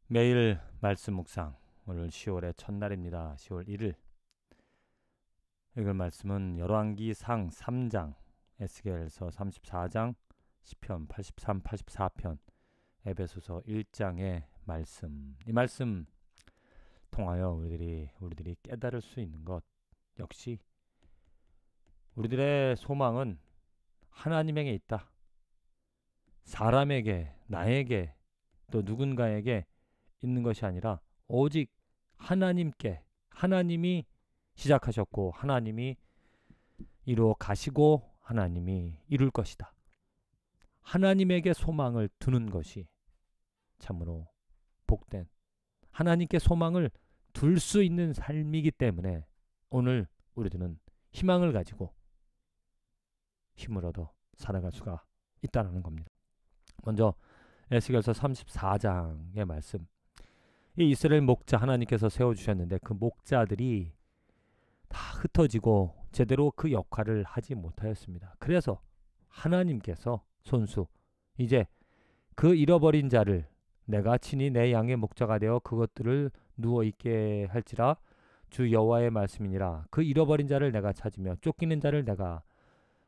매일 말씀 묵상. 오늘 10월의 첫날입니다. 10월 1일. 읽을 말씀은 열왕기상 3장, 에스겔서 34장, 시편 83, 84편, 에베소서 1장의 말씀. 이 말씀 통하여 우리들이 깨달을 수 있는 것, 역시 우리들의 소망은 하나님에게 있다. 사람에게, 나에게, 또 누군가에게 있는 것이 아니라 오직 하나님께, 하나님이 시작하셨고 하나님이 이루어 가시고 하나님이 이룰 것이다. 하나님에게 소망을 두는 것이 참으로 복된, 하나님께 소망을 둘 수 있는 삶이기 때문에 오늘 우리들은 희망을 가지고 힘을 얻어 살아갈 수가 있다는 겁니다. 먼저 에스겔서 34장의 말씀. 이 이스라엘 목자 하나님께서 세워주셨는데 그 목자들이 다 흩어지고 제대로 그 역할을 하지 못하였습니다. 그래서 하나님께서 손수, 이제 그 잃어버린 자를 내가 친히 내 양의 목자가 되어 그것들을 누워있게 할지라 주 여호와의 말씀이니라. 그 잃어버린 자를 내가 찾으며 쫓기는 자를 내가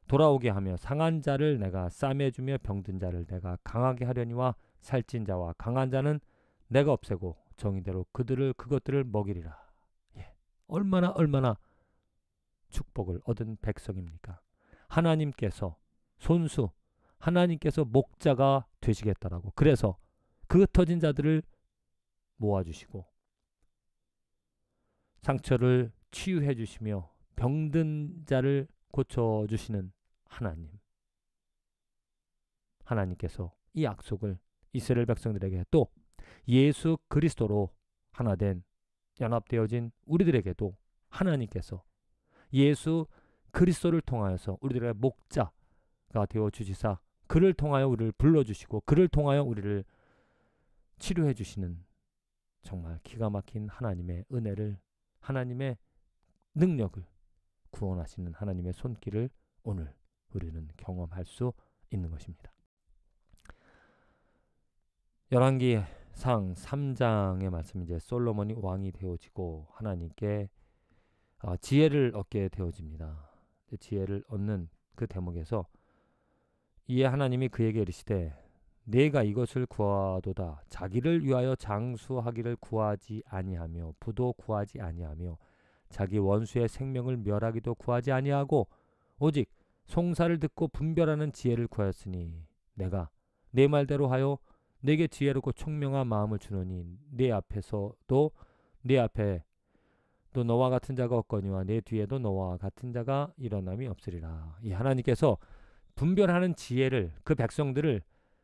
돌아오게 하며 상한 자를 내가 싸매주며 병든 자를 내가 강하게 하려니와 살찐 자와 강한 자는 내가 없애고 정의대로 그것들을 먹이리라. 예. 얼마나 축복을 얻은 백성입니까? 하나님께서 손수, 하나님께서 목자가 되시겠다라고. 그래서 그 흩어진 자들을 모아주시고 상처를 치유해 주시며 병든 자를 고쳐주시는 하나님께서 이 약속을 이스라엘 백성들에게, 또 예수 그리스도로 하나된 연합되어진 우리들에게도 하나님께서 예수 그리스도를 통하여서 우리들의 목자가 되어 주시사 그를 통하여 우리를 불러주시고 그를 통하여 우리를 치료해 주시는 정말 기가 막힌 하나님의 은혜를, 하나님의 능력을, 구원하시는 하나님의 손길을 오늘 우리는 경험할 수 있는 것입니다. 열왕기상 3장의 말씀, 이제 솔로몬이 왕이 되어지고 하나님께 지혜를 얻게 되어집니다. 지혜를 얻는 그 대목에서 이에 하나님이 그에게 이르시되 내가 이것을 구하도다. 자기를 위하여 장수하기를 구하지 아니하며 부도 구하지 아니하며 자기 원수의 생명을 멸하기도 구하지 아니하고 오직 송사를 듣고 분별하는 지혜를 구하였으니 내가 내 말대로 하여 내게 지혜롭고 총명한 마음을 주노니 내 앞에서도 내 앞에 또 너와 같은 자가 없거니와 내 뒤에도 너와 같은 자가 일어남이 없으리라. 이 하나님께서 분별하는 지혜를, 그 백성들을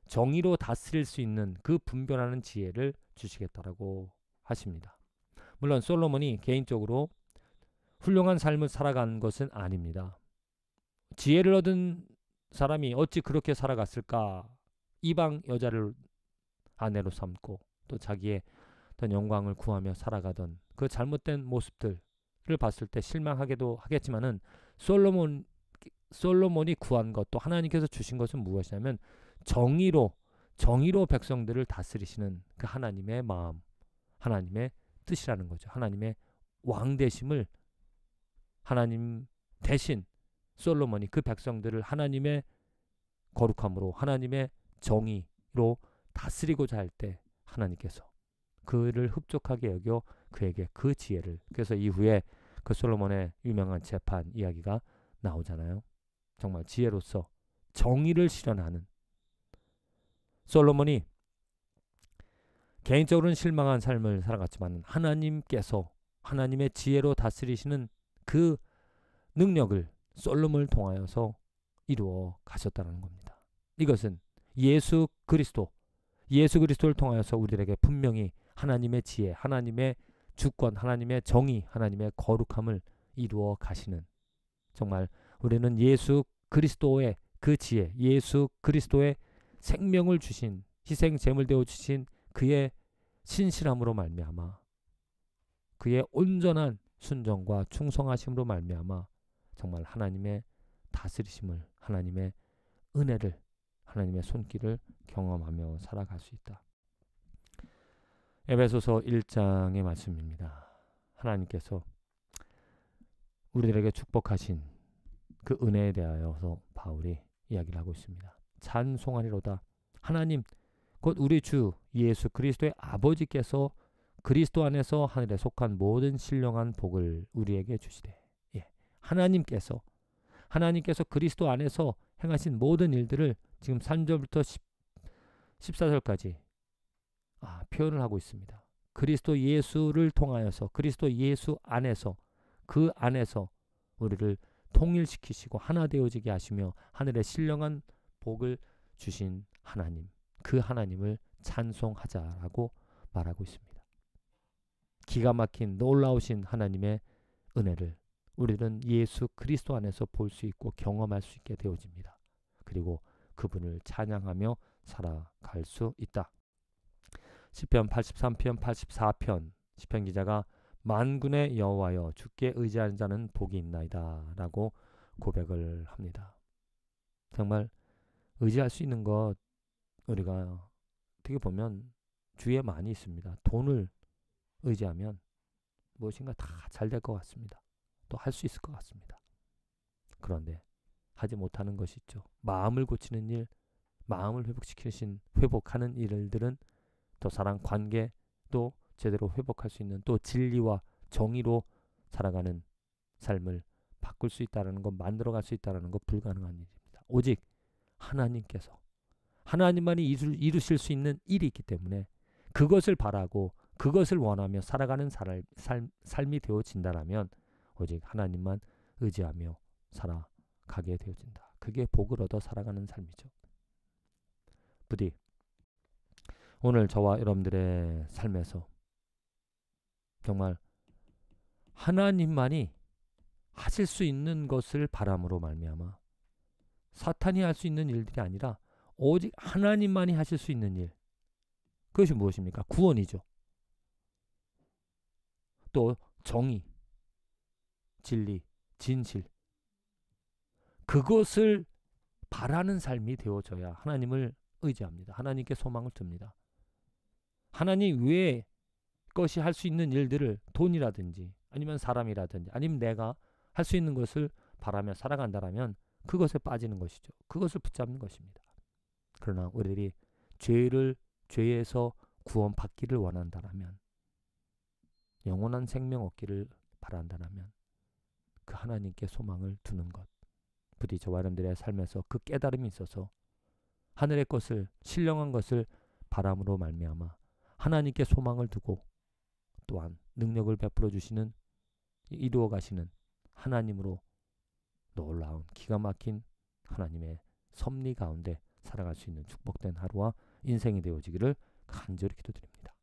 정의로 다스릴 수 있는 그 분별하는 지혜를 주시겠다라고 하십니다. 물론 솔로몬이 개인적으로 훌륭한 삶을 살아간 것은 아닙니다. 지혜를 얻은 사람이 어찌 그렇게 살아갔을까? 이방 여자를 아내로 삼고 또 자기의 어떤 영광을 구하며 살아가던 그 잘못된 모습들을 봤을 때 실망하게도 하겠지만은 솔로몬이 구한 것, 또 하나님께서 주신 것은 무엇이냐면 정의로 백성들을 다스리시는 그 하나님의 마음, 하나님의 뜻이라는 거죠. 하나님의 왕 되심을, 하나님 대신 솔로몬이 그 백성들을 하나님의 거룩함으로, 하나님의 정의로 다스리고자 할 때 하나님께서 그를 흡족하게 여겨 그에게 그 지혜를, 그래서 이후에 그 솔로몬의 유명한 재판 이야기가 나오잖아요. 정말 지혜로서 정의를 실현하는 솔로몬이 개인적으로는 실망한 삶을 살아갔지만 하나님께서 하나님의 지혜로 다스리시는 그 능력을 솔로몬을 통하여서 이루어 가셨다는 겁니다. 이것은 예수 그리스도를 통하여서 우리들에게 분명히 하나님의 지혜, 하나님의 주권, 하나님의 정의, 하나님의 거룩함을 이루어 가시는, 정말 우리는 예수 그리스도의 그 지혜, 예수 그리스도의 생명을 주신, 희생 제물 되어 주신 그의 신실함으로 말미암아, 그의 온전한 순종과 충성하심으로 말미암아 정말 하나님의 다스리심을, 하나님의 은혜를, 하나님의 손길을 경험하며 살아갈 수 있다. 에베소서 1장의 말씀입니다. 하나님께서 우리들에게 축복하신 그 은혜에 대하여서 바울이 이야기를 하고 있습니다. 찬송하리로다. 하나님 곧 우리 주 예수 그리스도의 아버지께서 그리스도 안에서 하늘에 속한 모든 신령한 복을 우리에게 주시되, 하나님께서 그리스도 안에서 행하신 모든 일들을 지금 3절부터 14절까지 표현을 하고 있습니다. 그리스도 예수를 통하여서, 그리스도 예수 안에서, 그 안에서 우리를 통일시키시고 하나 되어지게 하시며 하늘의 신령한 복을 주신 하나님, 그 하나님을 찬송하자라고 말하고 있습니다. 기가 막힌 놀라우신 하나님의 은혜를 우리는 예수 그리스도 안에서 볼 수 있고 경험할 수 있게 되어집니다. 그리고 그분을 찬양하며 살아갈 수 있다. 시편 83편 84편 시편 기자가 만군의 여호와여 주께 의지하는 자는 복이 있나이다 라고 고백을 합니다. 정말 의지할 수 있는 것, 우리가 어떻게 보면 주위에 많이 있습니다. 돈을 의지하면 무엇인가 다 잘 될 것 같습니다. 또 할 수 있을 것 같습니다. 그런데 하지 못하는 것이 있죠. 마음을 고치는 일, 마음을 회복하는 일들은 또 사랑 관계도 제대로 회복할 수 있는, 또 진리와 정의로 살아가는 삶을 바꿀 수 있다는 것, 만들어갈 수 있다는 것 불가능한 일입니다. 오직 하나님께서, 하나님만이 이루실 수 있는 일이 있기 때문에 그것을 바라고 그것을 원하며 살아가는 삶이 되어진다라면 오직 하나님만 의지하며 살아가게 되어진다. 그게 복을 얻어 살아가는 삶이죠. 부디 오늘 저와 여러분들의 삶에서 정말 하나님만이 하실 수 있는 것을 바람으로 말미암아 사탄이 할 수 있는 일들이 아니라 오직 하나님만이 하실 수 있는 일, 그것이 무엇입니까? 구원이죠. 또 정의, 진리, 진실, 그것을 바라는 삶이 되어져야 하나님을 의지합니다. 하나님께 소망을 둡니다. 하나님 외에 것이 할 수 있는 일들을, 돈이라든지 아니면 사람이라든지 아니면 내가 할 수 있는 것을 바라며 살아간다라면 그것에 빠지는 것이죠. 그것을 붙잡는 것입니다. 그러나 우리들이 죄에서 구원받기를 원한다라면, 영원한 생명 얻기를 바란다라면 그 하나님께 소망을 두는 것, 부디 저와 여러분들의 삶에서 그 깨달음이 있어서 하늘의 것을, 신령한 것을 바람으로 말미암아 하나님께 소망을 두고 또한 능력을 베풀어 주시는, 이루어 가시는 하나님으로 놀라운 기가 막힌 하나님의 섭리 가운데 살아갈 수 있는 축복된 하루와 인생이 되어지기를 간절히 기도드립니다.